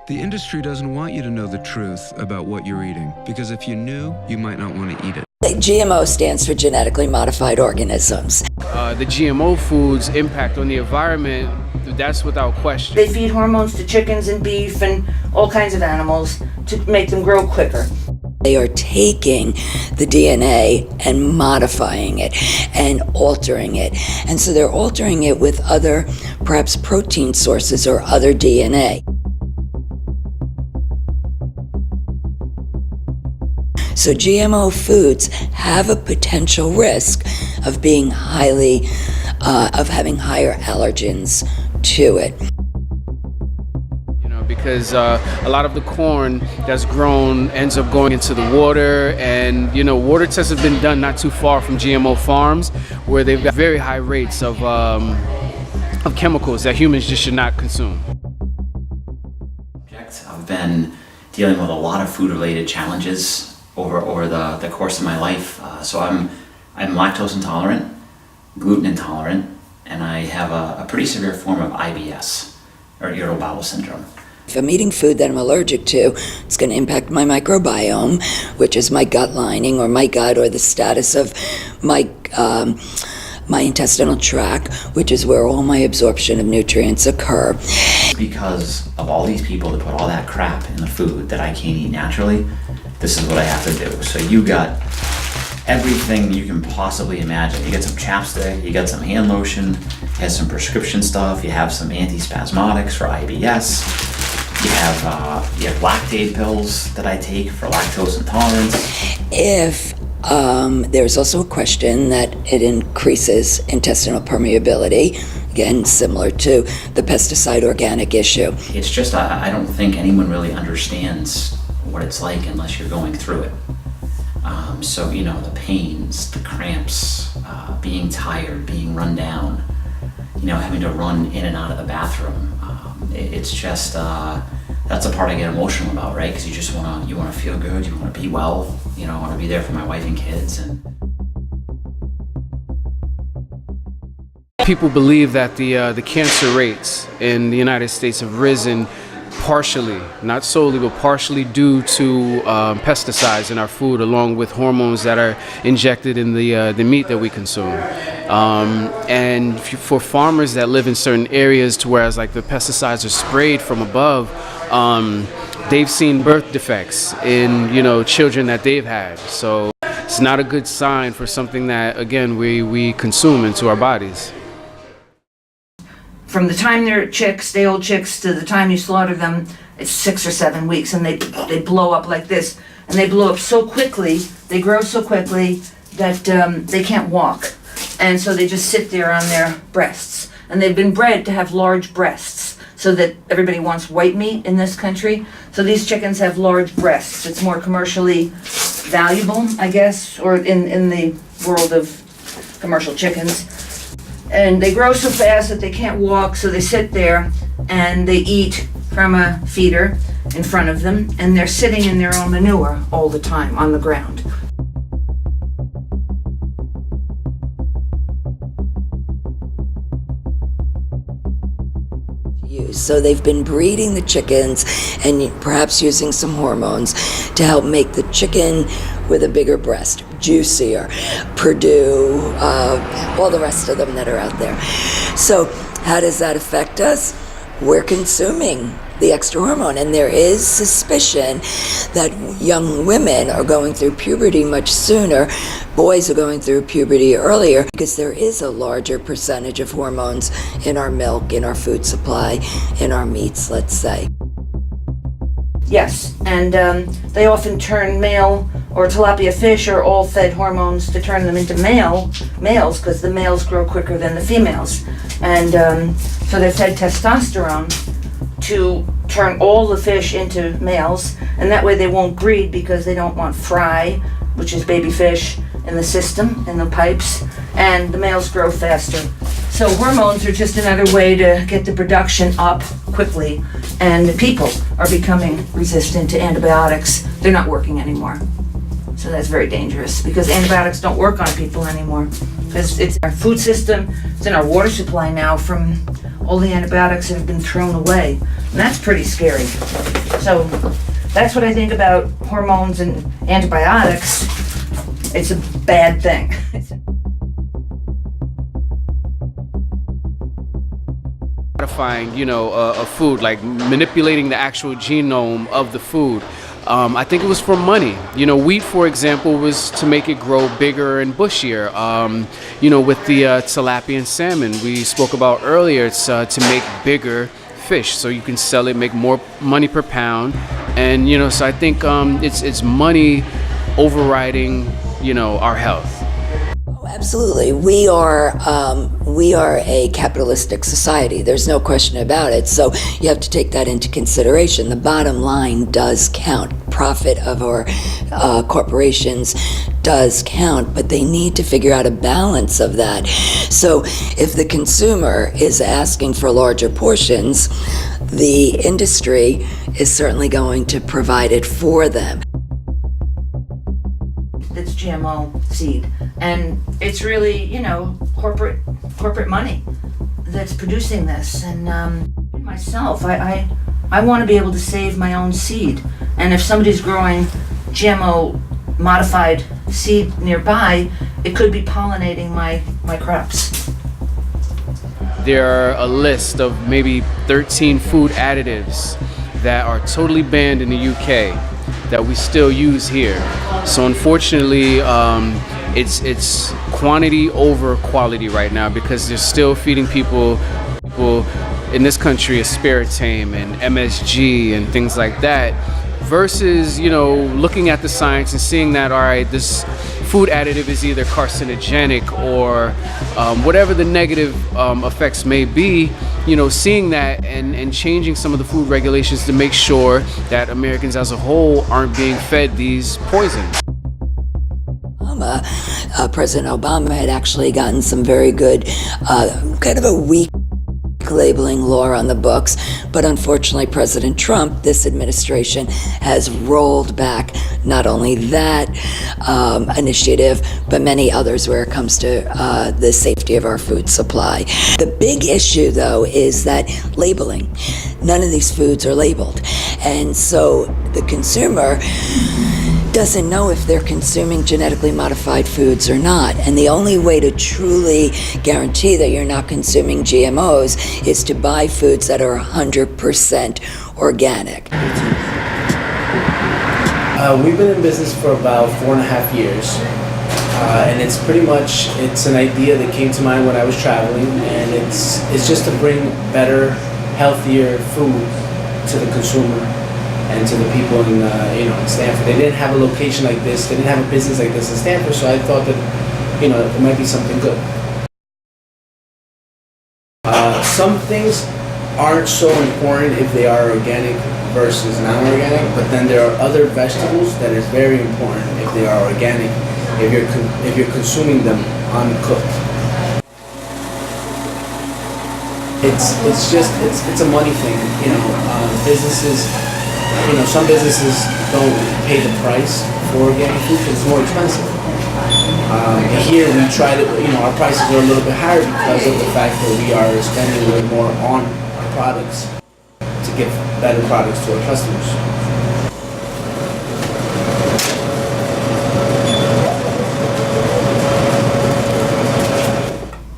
The industry doesn't want you to know the truth about what you're eating, because if you knew, you might not want to eat it. GMO stands for genetically modified organisms. The GMO foods' impact on the environment, that's without question. They feed hormones to chickens and beef and all kinds of animals to make them grow quicker. They are taking the DNA and modifying it and altering it. And so they're altering it with other, perhaps protein sources or other DNA. So GMO foods have a potential risk of being of having higher allergens to it. Because a lot of the corn that's grown ends up going into the water, and water tests have been done not too far from GMO farms where they've got very high rates of chemicals that humans just should not consume. I've been dealing with a lot of food-related challenges over the course of my life. So I'm lactose intolerant, gluten intolerant, and I have a pretty severe form of IBS, or irritable bowel syndrome. If I'm eating food that I'm allergic to, it's going to impact my microbiome, which is my gut lining or my gut, or the status of my intestinal tract, which is where all my absorption of nutrients occur. Because of all these people that put all that crap in the food that I can't eat naturally, this is what I have to do. So you got everything you can possibly imagine. You got some chapstick, you got some hand lotion, you have some prescription stuff, you have some antispasmodics for IBS. You have lactate pills that I take for lactose intolerance. If there's also a question that it increases intestinal permeability, again, similar to the pesticide organic issue. It's just, I don't think anyone really understands what it's like unless you're going through it. So, the pains, the cramps, being tired, being run down, having to run in and out of the bathroom. It's just, that's a part I get emotional about, right? Because you want to feel good, you want to be well, I want to be there for my wife and kids. And people believe that the cancer rates in the United States have risen partially, not solely, but partially due to pesticides in our food, along with hormones that are injected in the meat that we consume. And for farmers that live in certain areas, to whereas like the pesticides are sprayed from above, they've seen birth defects in children that they've had. So it's not a good sign for something that, again, we consume into our bodies. From the time they're chicks, day old chicks, to the time you slaughter them, it's 6 or 7 weeks, and they blow up like this. And they blow up so quickly, they grow so quickly that they can't walk. And so they just sit there on their breasts. And they've been bred to have large breasts, so that everybody wants white meat in this country. So these chickens have large breasts. It's more commercially valuable, I guess, or in the world of commercial chickens. And they grow so fast that they can't walk, so they sit there and they eat from a feeder in front of them, and they're sitting in their own manure all the time on the ground. So they've been breeding the chickens and perhaps using some hormones to help make the chicken with a bigger breast juicier, Purdue, all the rest of them that are out there. So how does that affect us? We're consuming the extra hormone, and there is suspicion that young women are going through puberty much sooner. Boys are going through puberty earlier because there is a larger percentage of hormones in our milk, in our food supply, in our meats, let's say. Yes, and they often turn male or tilapia fish are all fed hormones to turn them into males, because the males grow quicker than the females. And so they're fed testosterone to turn all the fish into males, and that way they won't breed because they don't want fry, which is baby fish, in the system, in the pipes, and the males grow faster. So hormones are just another way to get the production up quickly, and people are becoming resistant to antibiotics. They're not working anymore. So that's very dangerous, because antibiotics don't work on people anymore, because it's our food system, it's in our water supply now from all the antibiotics that have been thrown away. And that's pretty scary. So that's what I think about hormones and antibiotics. It's a bad thing. Modifying, a food, like manipulating the actual genome of the food. I think it was for money. Wheat, for example, was to make it grow bigger and bushier. With the tilapia and salmon we spoke about earlier, it's to make bigger fish so you can sell it, make more money per pound. And, so I think it's money overriding, our health. Absolutely. We are a capitalistic society. There's no question about it. So you have to take that into consideration. The bottom line does count. Profit of our corporations does count, but they need to figure out a balance of that. So if the consumer is asking for larger portions, the industry is certainly going to provide it for them. It's GMO seed, and it's really, corporate money that's producing this. And myself, I want to be able to save my own seed, and if somebody's growing GMO modified seed nearby, it could be pollinating my crops. There are a list of maybe 13 food additives that are totally banned in the UK that we still use here. So unfortunately, it's quantity over quality right now, because they're still feeding people in this country aspartame and MSG and things like that, versus looking at the science and seeing that, all right, this food additive is either carcinogenic or whatever the negative effects may be, seeing that and changing some of the food regulations to make sure that Americans as a whole aren't being fed these poisons. President Obama had actually gotten some very good, kind of a weak labeling law on the books, but unfortunately President Trump, this administration, has rolled back not only that initiative, but many others where it comes to the safety of our food supply. The big issue, though, is that labeling. None of these foods are labeled, and so the consumer doesn't know if they're consuming genetically modified foods or not. And the only way to truly guarantee that you're not consuming GMOs is to buy foods that are 100% organic. We've been in business for about 4.5 years. And it's an idea that came to mind when I was traveling, and it's just to bring better, healthier food to the consumer and to the people in Stanford. They didn't have a location like this. They didn't have a business like this in Stanford, so I thought that, it might be something good. Some things aren't so important if they are organic versus non-organic, but then there are other vegetables that is very important if they are organic, if you're consuming them uncooked. It's a money thing, businesses. Some businesses don't pay the price for organic food because it's more expensive. Here we try to, our prices are a little bit higher because of the fact that we are spending a little more on our products to give better products to our customers.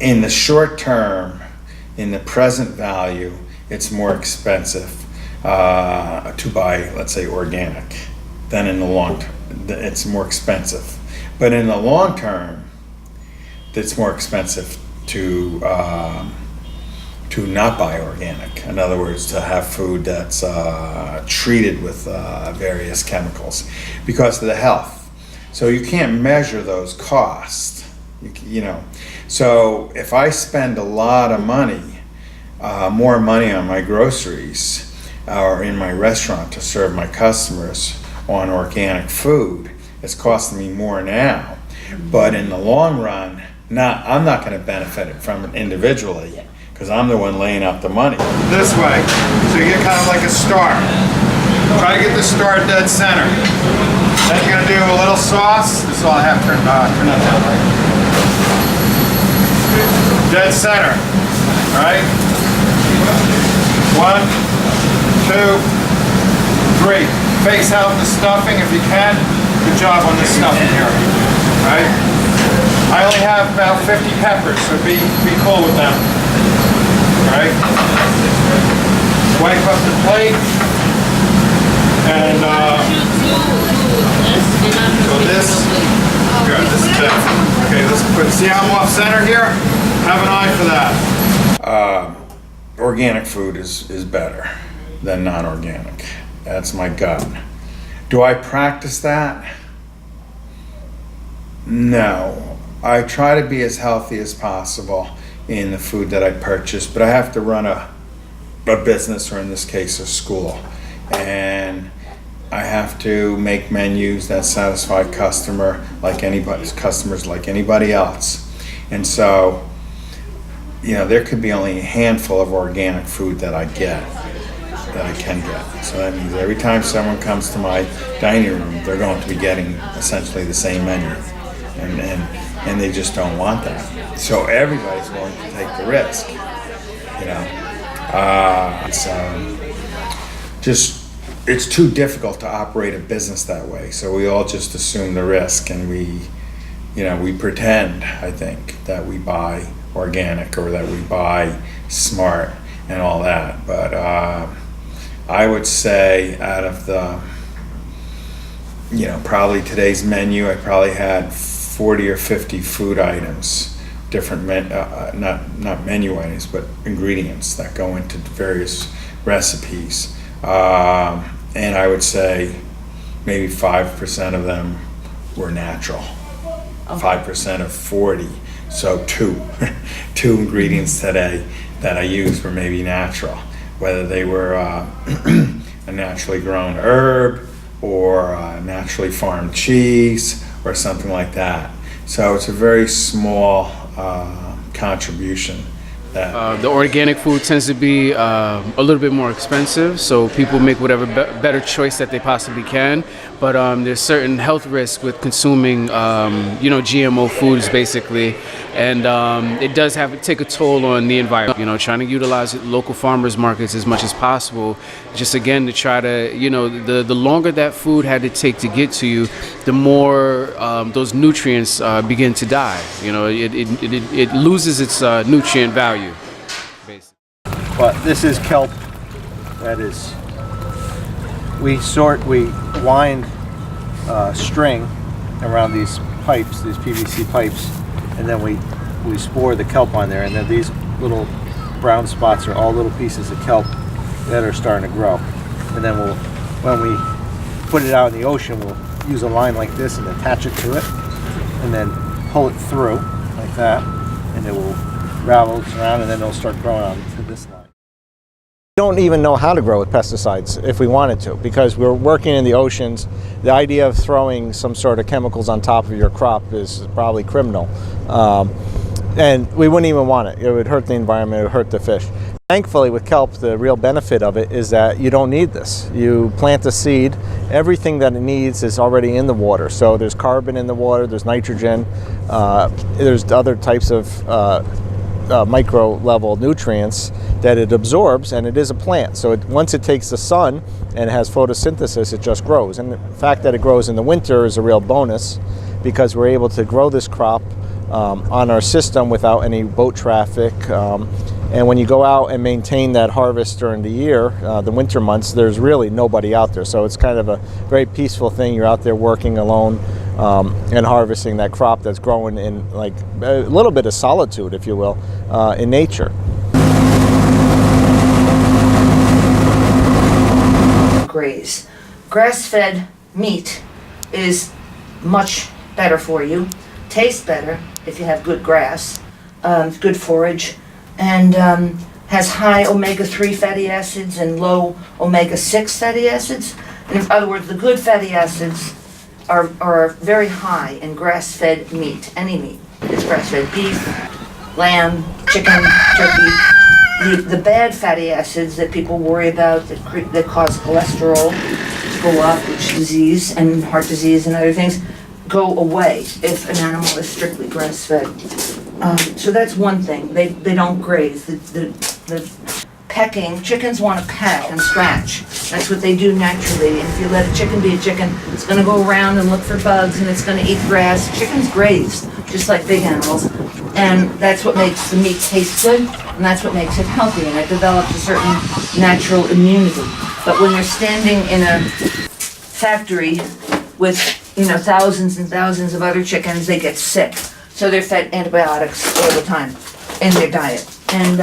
In the short term, in the present value, it's more expensive to buy, let's say, organic than in the long term. It's more expensive. But in the long term, it's more expensive to not buy organic. In other words, to have food that's treated with various chemicals because of the health. So you can't measure those costs, So if I spend a lot of money, more money on my groceries or in my restaurant to serve my customers on organic food, it's costing me more now. But in the long run, I'm not going to benefit from it individually because I'm the one laying out the money. This way, so you get kind of like a star. Try to get the star dead center. Then you're going to do a little sauce. This is all I have turned that down, right? Dead center, all right? 1, 3. Face out the stuffing if you can. Good job on this stuffing here. Right? I only have about 50 peppers, so be cool with them. Right? Wipe up the plate. And so this, good, this is it. Okay, let's put, see how I'm off center here? Have an eye for that. Organic food is better than non-organic. That's my gut. Do I practice that? No. I try to be as healthy as possible in the food that I purchase, but I have to run a business, or in this case, a school. And I have to make menus that satisfy customers like anybody else. And so, you know, there could be only a handful of organic food that I can get. So that means every time someone comes to my dining room, they're going to be getting essentially the same menu. And they just don't want that. So everybody's willing to take the risk, you know. It's too difficult to operate a business that way. So we all just assume the risk, and we pretend, I think, that we buy organic or that we buy smart and all that. But I would say out of the, probably today's menu, I probably had 40 or 50 food items, different not menu items, but ingredients that go into various recipes. And I would say maybe 5% of them were natural. 5% of 40. So two ingredients today that I used were maybe natural, whether they were a naturally grown herb or a naturally farmed cheese or something like that. So it's a very small contribution. The organic food tends to be a little bit more expensive, so people make whatever better choice that they possibly can. But there's certain health risks with consuming, GMO foods, basically, and it does take a toll on the environment. Trying to utilize local farmers markets as much as possible, just again to try to, the longer that food had to take to get to you, the more those nutrients begin to die. It loses its nutrient value. But this is kelp. That is, we wind string around these pipes, these PVC pipes, and then we spore the kelp on there, and then these little brown spots are all little pieces of kelp that are starting to grow. And then when we put it out in the ocean, we'll use a line like this and attach it to it, and then pull it through like that, and it will ravel around, and then it'll start growing onto this line. We don't even know how to grow with pesticides if we wanted to, because we're working in the oceans. The idea of throwing some sort of chemicals on top of your crop is probably criminal. And we wouldn't even want it. It would hurt the environment, it would hurt the fish. Thankfully with kelp, the real benefit of it is that you don't need this. You plant the seed, everything that it needs is already in the water. So there's carbon in the water, there's nitrogen, there's other types of micro level nutrients that it absorbs, and it is a plant. So once it takes the sun and it has photosynthesis, it just grows. And the fact that it grows in the winter is a real bonus, because we're able to grow this crop on our system without any boat traffic. And when you go out and maintain that harvest during the year, the winter months, there's really nobody out there. So it's kind of a very peaceful thing. You're out there working alone and harvesting that crop that's growing in like a little bit of solitude, if you will, in nature. Graze. Grass-fed meat is much better for you, tastes better if you have good grass, good forage, and has high omega-3 fatty acids and low omega-6 fatty acids. In other words, the good fatty acids are very high in grass-fed meat, any meat. It's grass-fed beef, lamb, chicken, turkey. The bad fatty acids that people worry about that cause cholesterol to go up, which disease and heart disease and other things, go away if an animal is strictly grass-fed. So that's one thing. They don't graze. The pecking, chickens want to peck and scratch. That's what they do naturally. And if you let a chicken be a chicken, it's going to go around and look for bugs, and it's going to eat grass. Chickens graze, just like big animals. And that's what makes the meat taste good, and that's what makes it healthy, and it develops a certain natural immunity. But when you're standing in a factory with, thousands and thousands of other chickens, they get sick. So they're fed antibiotics all the time in their diet. And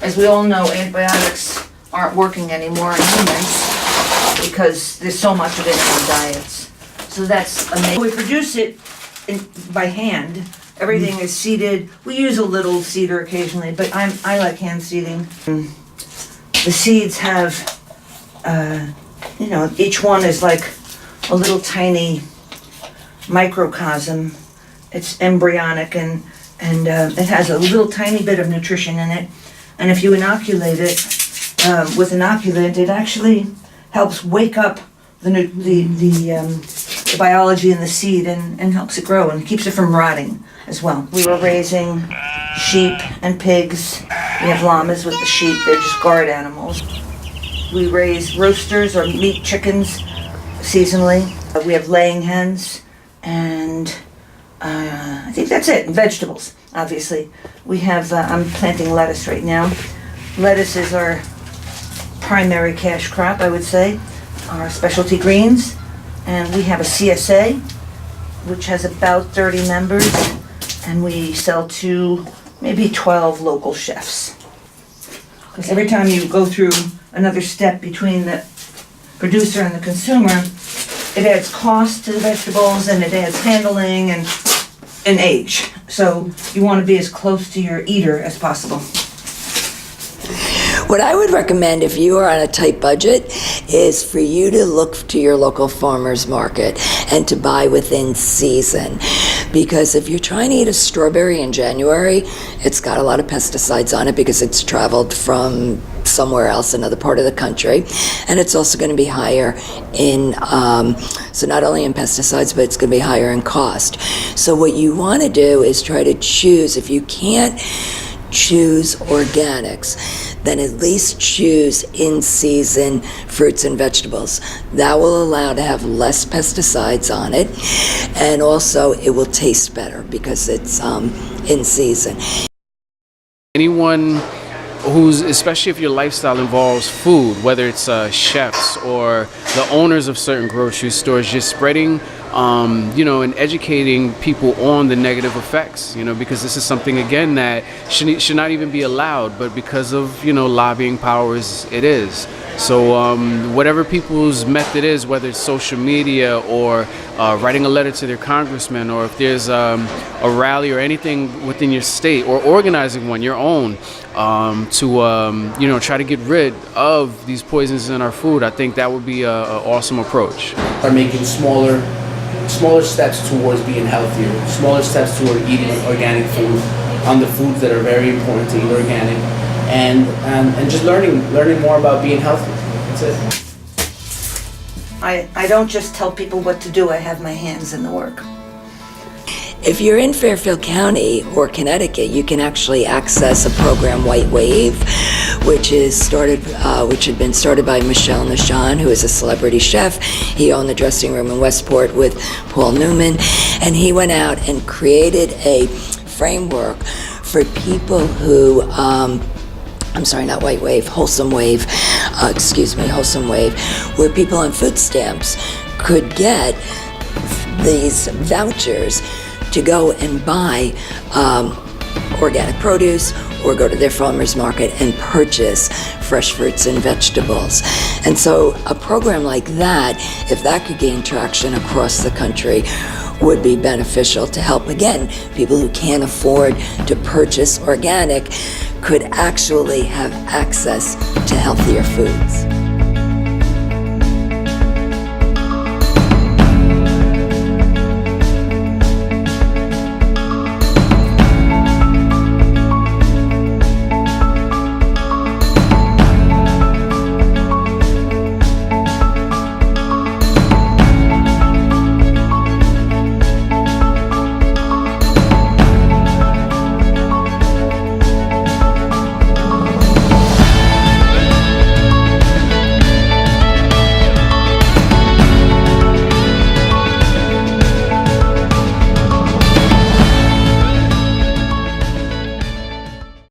as we all know, antibiotics aren't working anymore in humans because there's so much of it in our diets. So that's amazing. We produce it by hand. Everything is seeded. We use a little seeder occasionally, but I like hand seeding. The seeds have, each one is like a little tiny microcosm. It's embryonic and it has a little tiny bit of nutrition in it. And if you inoculate it with inoculant, it actually helps wake up the biology in the seed and helps it grow and keeps it from rotting as well. We were raising sheep and pigs. We have llamas with the sheep. They're just guard animals. We raise roosters or meat chickens seasonally. We have laying hens, and I think that's it. And vegetables, obviously. We have, I'm planting lettuce right now. Lettuce is our primary cash crop, I would say, our specialty greens. And we have a CSA, which has about 30 members, and we sell to maybe 12 local chefs. Because every time you go through another step between the producer and the consumer, it adds cost to the vegetables, and it adds handling and age. So you want to be as close to your eater as possible. What I would recommend if you are on a tight budget is for you to look to your local farmer's market and to buy within season. Because if you're trying to eat a strawberry in January, it's got a lot of pesticides on it because it's traveled from somewhere else, another part of the country. And it's also going to be higher in, so not only in pesticides, but it's going to be higher in cost. So what you want to do is try to choose, if you can't choose organics, then at least choose in-season fruits and vegetables. That will allow to have less pesticides on it, and also it will taste better because it's in season. Anyone who's, especially if your lifestyle involves food, whether it's chefs or the owners of certain grocery stores, just spreading and educating people on the negative effects, because this is something, again, that should not even be allowed, but because of, lobbying powers, it is. So whatever people's method is, whether it's social media or writing a letter to their congressman, or if there's a rally or anything within your state, or organizing one, your own, to try to get rid of these poisons in our food, I think that would be an awesome approach. Are making smaller steps towards being healthier, smaller steps toward eating organic food, on the foods that are very important to eat organic, and just learning more about being healthy. That's it. I don't just tell people what to do, I have my hands in the work. If you're in Fairfield County or Connecticut, you can actually access a program, White Wave, which had been started by Michel Nashan, who is a celebrity chef. He owned the dressing room in Westport with Paul Newman, and he went out and created a framework for people who, not White Wave, Wholesome Wave, Wholesome Wave, where people on food stamps could get these vouchers to go and buy organic produce or go to their farmer's market and purchase fresh fruits and vegetables. And so a program like that, if that could gain traction across the country, would be beneficial to help, again, people who can't afford to purchase organic could actually have access to healthier foods.